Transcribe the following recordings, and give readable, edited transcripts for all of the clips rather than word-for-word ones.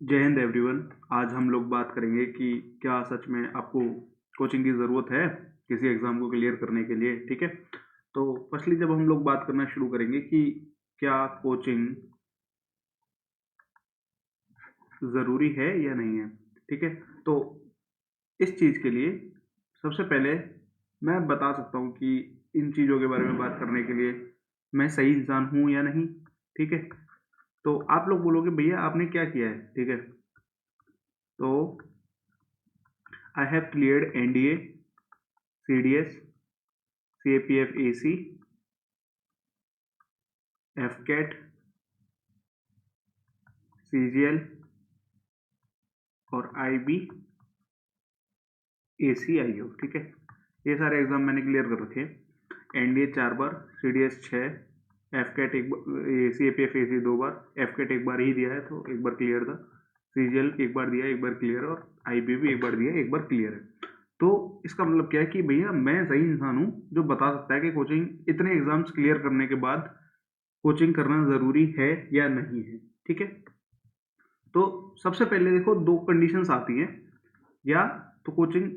जय हिंद एवरीवन। आज हम लोग बात करेंगे कि क्या सच में आपको कोचिंग की ज़रूरत है किसी एग्ज़ाम को क्लियर करने के लिए। ठीक है, तो फर्स्टली जब हम लोग बात करना शुरू करेंगे कि क्या कोचिंग ज़रूरी है या नहीं है। ठीक है, तो इस चीज़ के लिए सबसे पहले मैं बता सकता हूँ कि इन चीज़ों के बारे में बात करने के लिए मैं सही इंसान हूँ या नहीं। ठीक है, तो आप लोग बोलोगे भैया आपने क्या किया है। ठीक है, तो I have cleared NDA, CDS, CAPF AC, AFCAT, CGL और आईबी, एसीआईओ। ठीक है, ये सारे एग्जाम मैंने क्लियर कर रखे हैं। एनडीए 4 बार, सीडीएस 6, एफकेट एक, सीएपीएफ एसी 2 बार, एफकेट एक बार ही दिया है तो एक बार क्लियर था, सीजीएल एक बार दिया एक बार क्लियर, और आईबी भी एक बार दिया एक बार क्लियर है। तो इसका मतलब क्या है कि भैया मैं सही इंसान हूँ जो बता सकता है कि कोचिंग इतने एग्जाम्स क्लियर करने के बाद कोचिंग करना ज़रूरी है या नहीं है। ठीक है, तो सबसे पहले देखो दो कंडीशंस आती हैं, या तो कोचिंग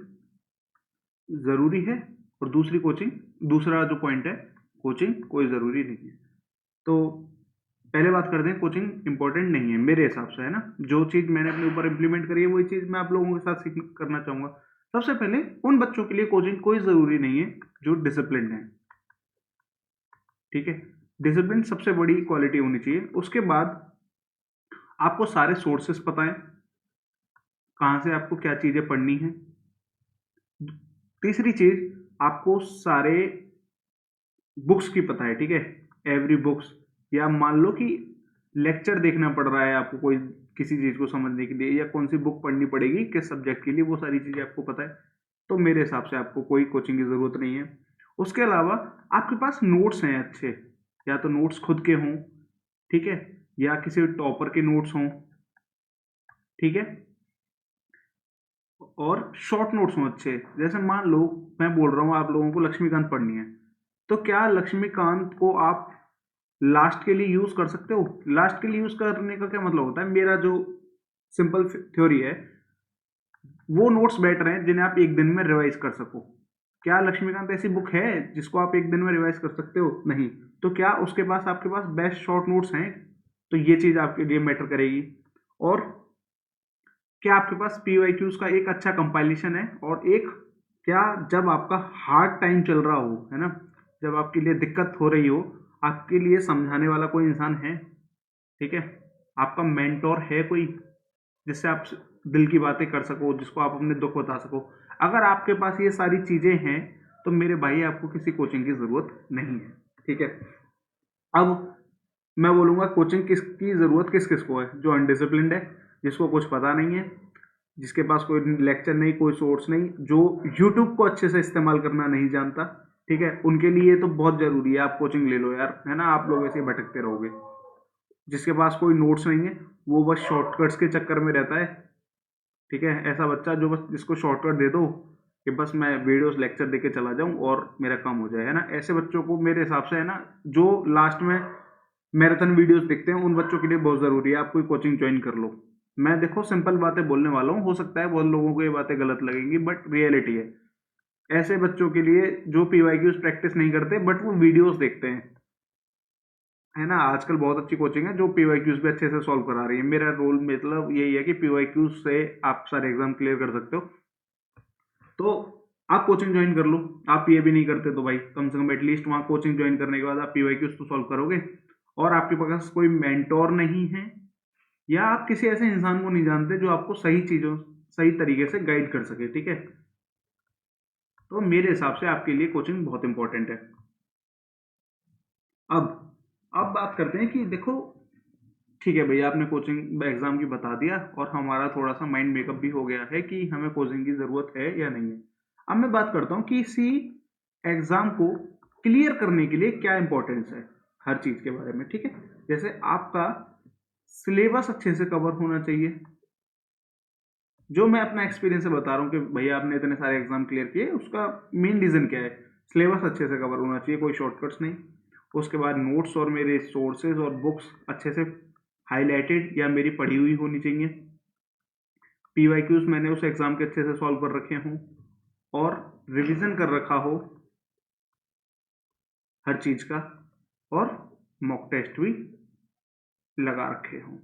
ज़रूरी है, और दूसरा जो पॉइंट है, कोचिंग कोई ज़रूरी नहीं है। तो पहले बात करते हैं, कोचिंग इंपॉर्टेंट नहीं है मेरे हिसाब से, है ना। जो चीज़ मैंने अपने ऊपर इम्प्लीमेंट करी है वही चीज़ मैं आप लोगों के साथ सीख करना चाहूँगा। सबसे पहले उन बच्चों के लिए कोचिंग कोई ज़रूरी नहीं है जो डिसिप्लिन है। ठीक है, डिसिप्लिन सबसे बड़ी क्वालिटी होनी चाहिए। उसके बाद आपको सारे सोर्सेस पता है, कहाँ से आपको क्या चीज़ें पढ़नी है। तीसरी चीज़, आपको सारे बुक्स की पता है। ठीक है, एवरी बुक्स, या मान लो कि लेक्चर देखना पड़ रहा है आपको कोई किसी चीज़ को समझने के लिए, या कौन सी बुक पढ़नी पड़ेगी किस सब्जेक्ट के लिए, वो सारी चीज़ें आपको पता है। तो मेरे हिसाब से आपको कोई कोचिंग की ज़रूरत नहीं है। उसके अलावा आपके पास नोट्स हैं अच्छे, या तो नोट्स खुद के हों, ठीक है, या किसी टॉपर के नोट्स हों। ठीक है, और शॉर्ट नोट्स हों अच्छे। जैसे मान लो मैं बोल रहा हूँ आप लोगों को लक्ष्मीकांत पढ़नी है, तो क्या लक्ष्मीकांत को आप लास्ट के लिए यूज कर सकते हो। लास्ट के लिए यूज करने का क्या मतलब होता है, मेरा जो सिंपल थ्योरी है, वो नोट्स बेटर हैं जिन्हें आप एक दिन में रिवाइज कर सको। क्या लक्ष्मीकांत ऐसी बुक है जिसको आप एक दिन में रिवाइज कर सकते हो? नहीं। तो क्या उसके पास आपके पास बेस्ट शॉर्ट नोट्स हैं? तो ये चीज आपके लिए मैटर करेगी। और क्या आपके पास पीवाईक्यूज का एक अच्छा कंपाइलेशन है? और एक, क्या जब आपका हार्ड टाइम चल रहा हो, है ना, जब आपके लिए दिक्कत हो रही हो, आपके लिए समझाने वाला कोई इंसान है? ठीक है, आपका मेंटोर है कोई जिससे आप दिल की बातें कर सको, जिसको आप अपने दुख बता सको? अगर आपके पास ये सारी चीजें हैं तो मेरे भाई आपको किसी कोचिंग की जरूरत नहीं है। ठीक है, अब मैं बोलूंगा कोचिंग किसकी जरूरत किस किस को है? जो अनडिसिप्लिन्ड है, जिसको कुछ पता नहीं है, जिसके पास कोई लेक्चर नहीं, कोई सोर्स नहीं, जो यूट्यूब को अच्छे से इस्तेमाल करना नहीं जानता। ठीक है, उनके लिए तो बहुत जरूरी है आप कोचिंग ले लो यार, है ना। आप लोग ऐसे ही भटकते रहोगे। जिसके पास कोई नोट्स नहीं है वो बस शॉर्टकट्स के चक्कर में रहता है। ठीक है, ऐसा बच्चा जो बस जिसको शॉर्टकट दे दो कि बस मैं वीडियोस लेक्चर देके चला जाऊं और मेरा काम हो जाए, है ना। ऐसे बच्चों को मेरे हिसाब से, है ना, जो लास्ट में मैराथन वीडियोस देखते हैं, उन बच्चों के लिए बहुत ज़रूरी है आप कोई कोचिंग ज्वाइन कर लो। मैं देखो सिंपल बातें बोलने वाला हूँ, हो सकता है बहुत लोगों को ये बातें गलत लगेंगी, बट रियलिटी है। ऐसे बच्चों के लिए जो पीवाईक्यूज प्रैक्टिस नहीं करते बट वो वीडियोस देखते हैं, है ना। आजकल बहुत अच्छी कोचिंग है जो पीवाईक्यूज भी अच्छे से सॉल्व करा रही है। मेरा रोल मतलब यही है कि पीवाईक्यूज से आप सारे एग्जाम क्लियर कर सकते हो। तो आप कोचिंग ज्वाइन कर लो। आप ये भी नहीं करते तो भाई कम से कम एटलीस्ट वहाँ कोचिंग ज्वाइन करने के बाद आप पीवाईक्यूज तो सॉल्व करोगे। और आपके पास कोई मेंटोर नहीं है, या आप किसी ऐसे इंसान को नहीं जानते जो आपको सही चीजों सही तरीके से गाइड कर सके। ठीक है, तो मेरे हिसाब से आपके लिए कोचिंग बहुत इंपॉर्टेंट है। अब अब बात करते हैं कि देखो, ठीक है भैया आपने कोचिंग एग्जाम की बता दिया, और हमारा थोड़ा सा माइंड मेकअप भी हो गया है कि हमें कोचिंग की जरूरत है या नहीं है। अब मैं बात करता हूँ कि इसी एग्जाम को क्लियर करने के लिए क्या इंपॉर्टेंस है हर चीज के बारे में। ठीक है, जैसे आपका सिलेबस अच्छे से कवर होना चाहिए। जो मैं अपना एक्सपीरियंस से बता रहा हूँ कि भैया आपने इतने सारे एग्जाम क्लियर किए, उसका मेन रीजन क्या है? सिलेबस अच्छे से कवर होना चाहिए, कोई शॉर्टकट्स नहीं। उसके बाद नोट्स और मेरे सोर्सेज और बुक्स अच्छे से हाईलाइटेड या मेरी पढ़ी हुई होनी चाहिए, PYQs मैंने उस एग्जाम के अच्छे से सॉल्व कर रखे हों, और रिवीजन कर रखा हो हर चीज का, और मॉक टेस्ट भी लगा रखे हों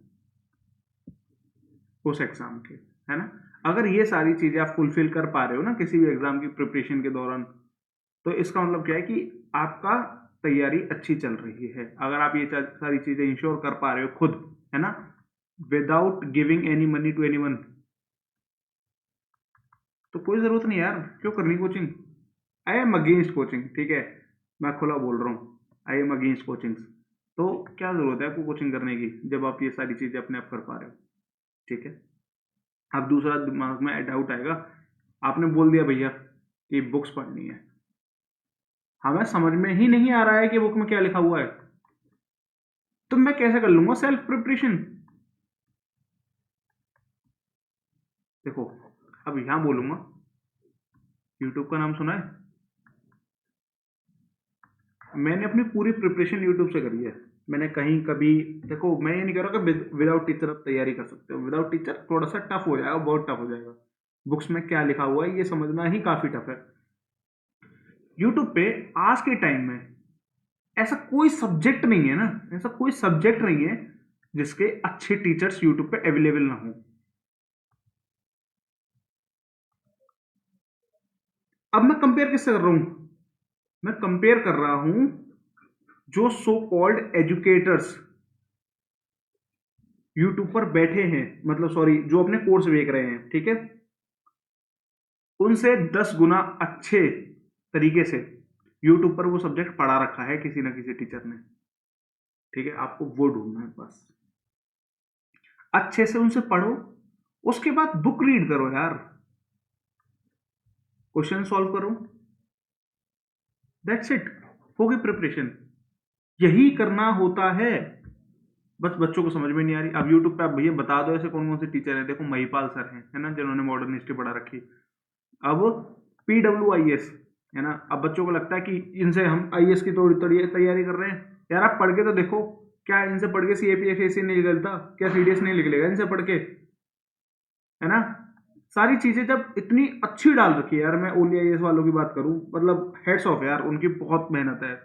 उस एग्जाम के, है ना। अगर ये सारी चीजें आप फुलफिल कर पा रहे हो ना किसी भी एग्जाम की प्रिपरेशन के दौरान, तो इसका मतलब क्या है कि आपका तैयारी अच्छी चल रही है। अगर आप ये सारी चीजें इंश्योर कर पा रहे हो खुद, है ना, without giving any money to anyone, तो कोई जरूरत नहीं यार, क्यों करनी coaching. I am against coaching, ठीक है, मैं खुला बोल रहा हूँ, आई एम अगेंस्ट कोचिंग। तो क्या जरूरत है आपको कोचिंग करने की जब आप ये सारी चीजें अपने आप कर पा रहे हो, ठीक है। अब दूसरा दिमाग में डाउट आएगा, आपने बोल दिया भैया कि बुक्स पढ़नी है, हमें समझ में ही नहीं आ रहा है कि बुक में क्या लिखा हुआ है, तो मैं कैसे कर लूंगा सेल्फ प्रिपरेशन। देखो, अब यहां बोलूंगा, यूट्यूब का नाम सुना है, मैंने अपनी पूरी प्रिपरेशन यूट्यूब से करी है। मैंने कहीं कभी, देखो मैं ये नहीं कह रहा कि विदाउट टीचर आप तैयारी कर सकते हो, विदाउट टीचर थोड़ा सा टफ हो जाएगा, बहुत टफ हो जाएगा। बुक्स में क्या लिखा हुआ है ये समझना ही काफी टफ है। यूट्यूब पे आज के टाइम में ऐसा कोई सब्जेक्ट नहीं है ना, ऐसा कोई सब्जेक्ट नहीं है जिसके अच्छे टीचर्स यूट्यूब पे अवेलेबल ना हो। अब मैं कंपेयर किससे कर रहा हूं, मैं कंपेयर कर रहा हूं जो सो कॉल्ड एजुकेटर्स यूट्यूब पर बैठे हैं, मतलब सॉरी, जो अपने कोर्स बेच रहे हैं, ठीक है, उनसे 10 गुना अच्छे तरीके से यूट्यूब पर वो सब्जेक्ट पढ़ा रखा है किसी ना किसी टीचर ने, ठीक है। आपको वो ढूंढना है बस, अच्छे से उनसे पढ़ो, उसके बाद बुक रीड करो यार, क्वेश्चन सॉल्व करो, दैट्स इट, होगी प्रिपरेशन। यही करना होता है, बस बच्चों को समझ में नहीं आ रही। अब यूट्यूब पे आप भैया बता दो ऐसे कौन कौन से टीचर हैं, देखो महिपाल सर हैं, है ना, जिन्होंने मॉडर्न हिस्ट्री पढ़ा रखी। अब PWIS, है ना, अब बच्चों को लगता है कि इनसे हम IAS की थोड़ी थोड़ी तैयारी कर रहे हैं, यार आप पढ़ के तो देखो, क्या इनसे पढ़ के CAPFAC नहीं निकलता, क्या CDS नहीं निकलेगा इनसे पढ़ के, है ना। सारी चीजें जब इतनी अच्छी डाल रखी है यार, मैं ओनली IAS वालों की बात करूं, मतलब हेड्स ऑफ यार, उनकी बहुत मेहनत है,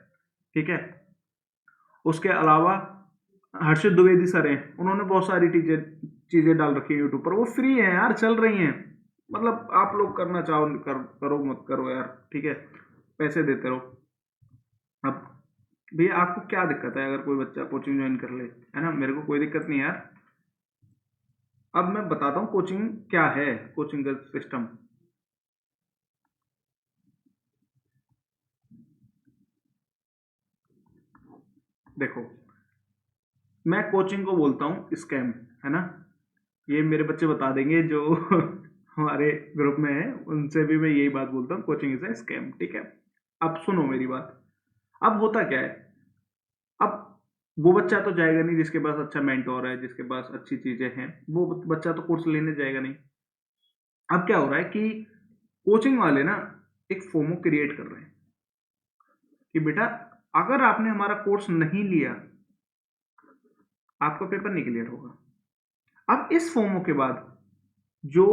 ठीक है। उसके अलावा हर्षित द्विवेदी सर हैं, उन्होंने बहुत सारी चीजें चीजें डाल रखी है यूट्यूब पर, वो फ्री है यार, चल रही हैं, मतलब आप लोग करना चाहो करो मत करो यार, ठीक है, पैसे देते रहो। अब भैया आपको क्या दिक्कत है अगर कोई बच्चा कोचिंग ज्वाइन कर ले, है ना, मेरे को कोई दिक्कत नहीं है यार। अब मैं बताता हूँ कोचिंग क्या है, कोचिंग का सिस्टम। देखो, मैं कोचिंग को बोलता हूँ स्कैम, है ना, ये मेरे बच्चे बता देंगे जो हमारे ग्रुप में है, उनसे भी मैं यही बात बोलता हूँ, कोचिंग इज ए स्कैम, ठीक है। अब सुनो मेरी बात, अब होता क्या है, अब वो बच्चा तो जाएगा नहीं जिसके पास अच्छा मेंटोर है, जिसके पास अच्छी चीजें हैं, वो बच्चा तो कोर्स लेने जाएगा नहीं। अब क्या हो रहा है कि कोचिंग वाले ना एक फोमो क्रिएट कर रहे हैं कि बेटा अगर आपने हमारा कोर्स नहीं लिया, आपका पेपर नहीं क्लियर होगा। अब इस फोमो के बाद जो,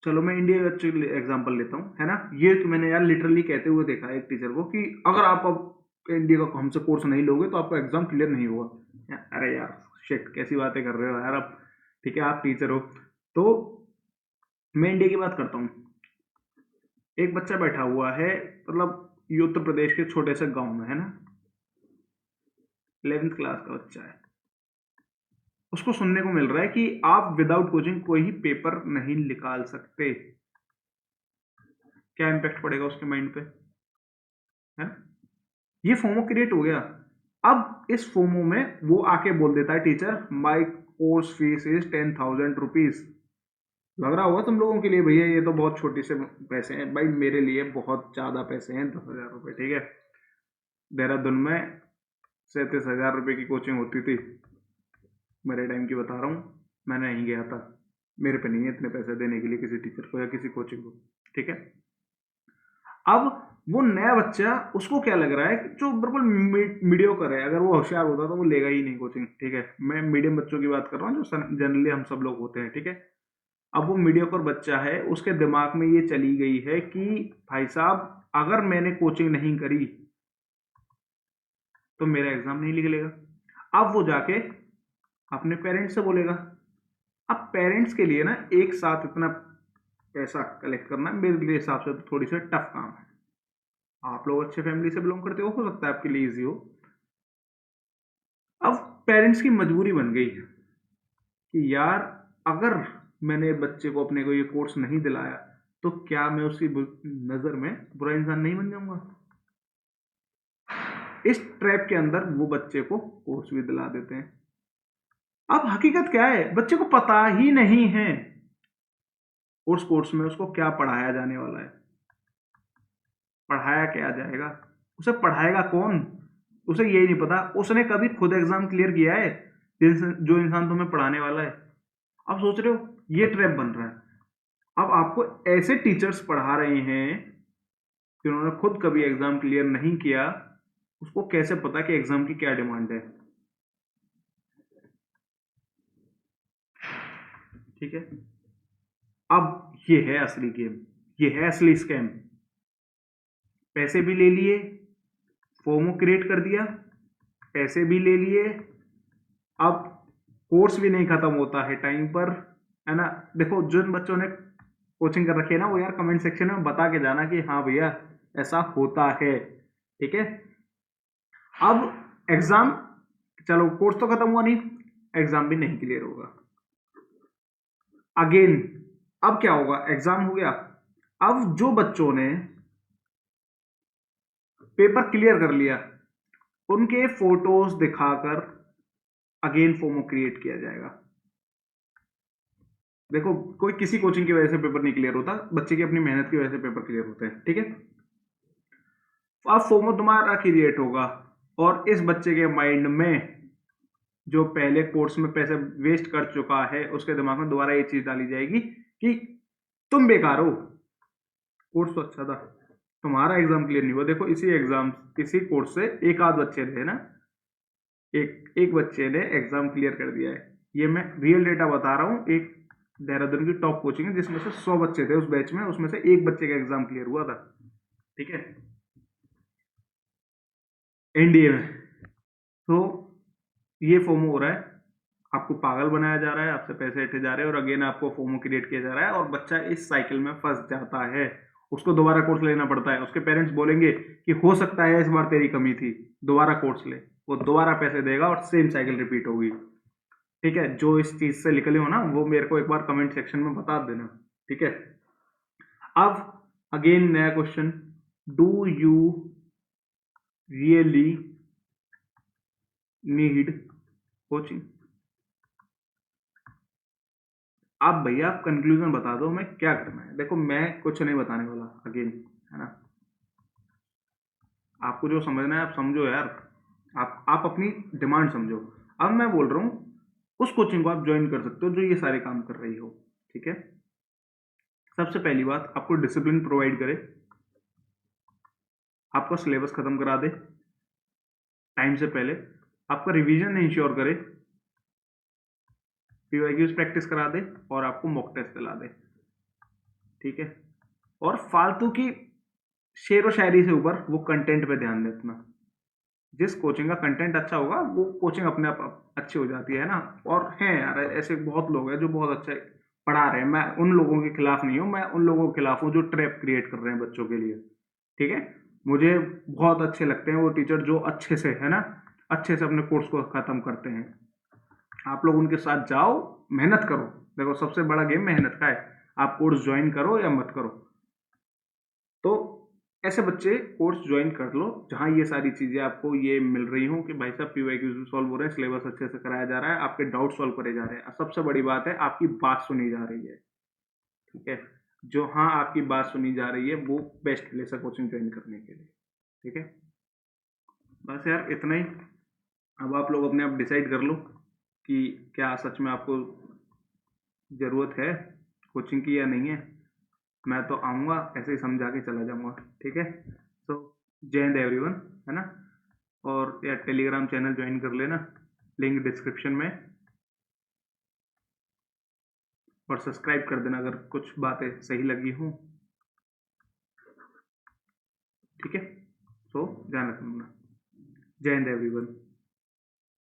चलो मैं इंडिया का एग्जांपल लेता हूँ, है ना, ये तो मैंने यार लिटरली कहते हुए देखा है एक टीचर को कि अगर आप अब इंडिया का हमसे कोर्स नहीं लोगे तो आपका एग्जाम क्लियर नहीं होगा। अरे यार शिट, कैसी बातें कर रहे हो यार आप, ठीक है, आप टीचर हो। तो मैं इंडिया की बात करता हूँ, एक बच्चा बैठा हुआ है, मतलब ये उत्तर प्रदेश के छोटे से गांव में, है ना, 11th क्लास का बच्चा है, उसको सुनने को मिल रहा है कि आप विदाउट कोचिंग कोई ही पेपर नहीं निकाल सकते। क्या इम्पैक्ट पड़ेगा उसके माइंड पे, है ना, ये फोमो क्रिएट हो गया। अब इस फोमो में वो आके बोल देता है, teacher my course fees is 10,000 rupees. लग रहा होगा तुम लोगों के लिए भैया ये तो बहुत छोटी से पैसे हैं, भाई मेरे लिए बहुत ज्यादा पैसे हैं 10,000 रुपये, ठीक है। देहरादून में 37,000 रुपये की कोचिंग होती थी, मेरे टाइम की बता रहा हूँ, मैंने नहीं गया था, मेरे पे नहीं है इतने पैसे देने के लिए किसी टीचर को या किसी कोचिंग को, ठीक है। अब वो नया बच्चा, उसको क्या लग रहा है कि जो बिल्कुल मीडियोकर है, अगर वो होशियार होता तो वो लेगा ही नहीं कोचिंग, ठीक है। मैं मीडियम बच्चों की बात कर रहा हूँ जो जनरली हम सब लोग होते हैं, ठीक है। अब वो मीडियोकर बच्चा है, उसके दिमाग में ये चली गई है कि भाई साहब अगर मैंने कोचिंग नहीं करी तो मेरा एग्जाम नहीं निकलेगा। अब वो जाके अपने पेरेंट्स से बोलेगा। अब पेरेंट्स के लिए ना एक साथ इतना पैसा कलेक्ट करना मेरे लिए हिसाब से तो थोड़ी सी टफ काम है। आप लोग अच्छे फैमिली से बिलोंग करते हो सकता है आपके लिए इजी हो। अब पेरेंट्स की मजबूरी बन गई है कि यार अगर मैंने बच्चे को अपने को ये कोर्स नहीं दिलाया तो क्या मैं उसकी नजर में बुरा इंसान नहीं बन जाऊंगा। इस ट्रैप के अंदर वो बच्चे को कोर्स भी दिला देते हैं। अब हकीकत क्या है, बच्चे को पता ही नहीं है उस कोर्स में उसको क्या पढ़ाया जाने वाला है, पढ़ाया क्या जाएगा, उसे पढ़ाएगा कौन, उसे यही नहीं पता। उसने कभी खुद एग्जाम क्लियर किया है जो इंसान तुम्हें पढ़ाने वाला है। अब सोच रहे हो ये ट्रैप बन रहा है। अब आपको ऐसे टीचर्स पढ़ा रहे हैं जिन्होंने खुद कभी एग्जाम क्लियर नहीं किया, उसको कैसे पता कि एग्जाम की क्या डिमांड है, ठीक है। अब ये है असली गेम, ये है असली स्कैम। पैसे भी ले लिए, फोमो क्रिएट कर दिया, पैसे भी ले लिए, अब कोर्स भी नहीं खत्म होता है टाइम पर, है ना। देखो जिन बच्चों ने कोचिंग कर रखी है ना, वो यार कमेंट सेक्शन में बता के जाना कि हाँ भैया ऐसा होता है, ठीक है। अब एग्जाम, चलो कोर्स तो खत्म हुआ नहीं, एग्जाम भी नहीं क्लियर होगा। अगेन अब क्या होगा, एग्जाम हो गया, अब जो बच्चों ने पेपर क्लियर कर लिया उनके फोटोज दिखाकर अगेन फोमो क्रिएट किया जाएगा। देखो कोई किसी कोचिंग की वजह से पेपर नहीं क्लियर होता, बच्चे की अपनी मेहनत की वजह से पेपर क्लियर होते हैं, ठीक है। अब फोमो तुम्हारा क्रिएट होगा और इस बच्चे के माइंड में जो पहले कोर्स में पैसे वेस्ट कर चुका है उसके दिमाग में दोबारा ये चीज डाली जाएगी कि तुम बेकार हो, कोर्स तो अच्छा था, तुम्हारा एग्जाम क्लियर नहीं हुआ। देखो इसी एग्जाम, इसी कोर्स से एक आध बच्चे थे ना, एक एक बच्चे ने एग्जाम क्लियर कर दिया है। ये मैं रियल डेटा बता रहा हूँ। एक देहरादून की टॉप कोचिंग है जिसमें से 100 बच्चे थे उस बैच में, उसमें से एक बच्चे का एग्जाम क्लियर हुआ था, ठीक है, एनडीए में। तो ये फोमो हो रहा है, आपको पागल बनाया जा रहा है, आपसे पैसे इठे जा रहे हैं और अगेन आपको फोमो क्रिएट किया जा रहा है और बच्चा इस साइकिल में फंस जाता है। उसको दोबारा कोर्स लेना पड़ता है, उसके पेरेंट्स बोलेंगे कि हो सकता है इस बार तेरी कमी थी, दोबारा कोर्स ले। वो दोबारा पैसे देगा और सेम साइकिल रिपीट होगी, ठीक है। जो इस चीज से निकले हो ना वो मेरे को एक बार कमेंट सेक्शन में बता देना, ठीक है। अब अगेन नया question, do you really need coaching. आप भैया आप कंक्लूजन बता दो मैं क्या करना है। देखो मैं कुछ नहीं बताने वाला अगेन, है ना। आपको जो समझना है आप समझो यार, आप अपनी डिमांड समझो। अब मैं बोल रहा हूँ उस कोचिंग को आप ज्वाइन कर सकते हो जो ये सारे काम कर रही हो, ठीक है। सबसे पहली बात, आपको डिसिप्लिन प्रोवाइड करे, आपका सिलेबस खत्म करा दे टाइम से पहले, आपका रिवीजन इंश्योर करे, पीवाईक्यूज प्रैक्टिस करा दे और आपको मॉक टेस्ट दिला दे, ठीक है। और फालतू की शेर व शायरी से ऊपर वो कंटेंट पे ध्यान दे अपना। जिस कोचिंग का कंटेंट अच्छा होगा वो कोचिंग अपने आप अच्छी हो जाती है ना। और हैं यार ऐसे बहुत लोग हैं जो बहुत अच्छे पढ़ा रहे हैं, मैं उन लोगों के खिलाफ नहीं हूँ, मैं उन लोगों के खिलाफ हूँ जो ट्रैप क्रिएट कर रहे हैं बच्चों के लिए, ठीक है। मुझे बहुत अच्छे लगते हैं वो टीचर जो अच्छे से, है ना, अच्छे से अपने कोर्स को खत्म करते हैं। आप लोग उनके साथ जाओ, मेहनत करो। देखो सबसे बड़ा गेम मेहनत का है, आप कोर्स ज्वाइन करो या मत करो। तो ऐसे बच्चे कोर्स ज्वाइन कर लो जहां ये सारी चीजें आपको ये मिल रही हो कि भाई साहब पीवाईक्यूज सॉल्व हो रहे हैं, सिलेबस अच्छे से कराया जा रहा है, आपके डाउट सॉल्व करे जा रहे हैं, सबसे बड़ी बात है आपकी बात सुनी जा रही है, ठीक है। जो हाँ आपकी बात सुनी जा रही है वो बेस्ट प्लेस है कोचिंग ज्वाइन करने के लिए, ठीक है। बस यार इतना ही। अब आप लोग अपने आप डिसाइड कर लो कि क्या सच में आपको ज़रूरत है कोचिंग की या नहीं है। मैं तो आऊँगा ऐसे ही समझा के चला जाऊँगा, ठीक है। सो जय हिंद एवरीवन, है ना। और यार टेलीग्राम चैनल ज्वाइन कर लेना, लिंक डिस्क्रिप्शन में, और सब्सक्राइब कर देना अगर कुछ बातें सही लगी हों, ठीक है। तो ध्यान रखना। जय हिंद एवरीवन।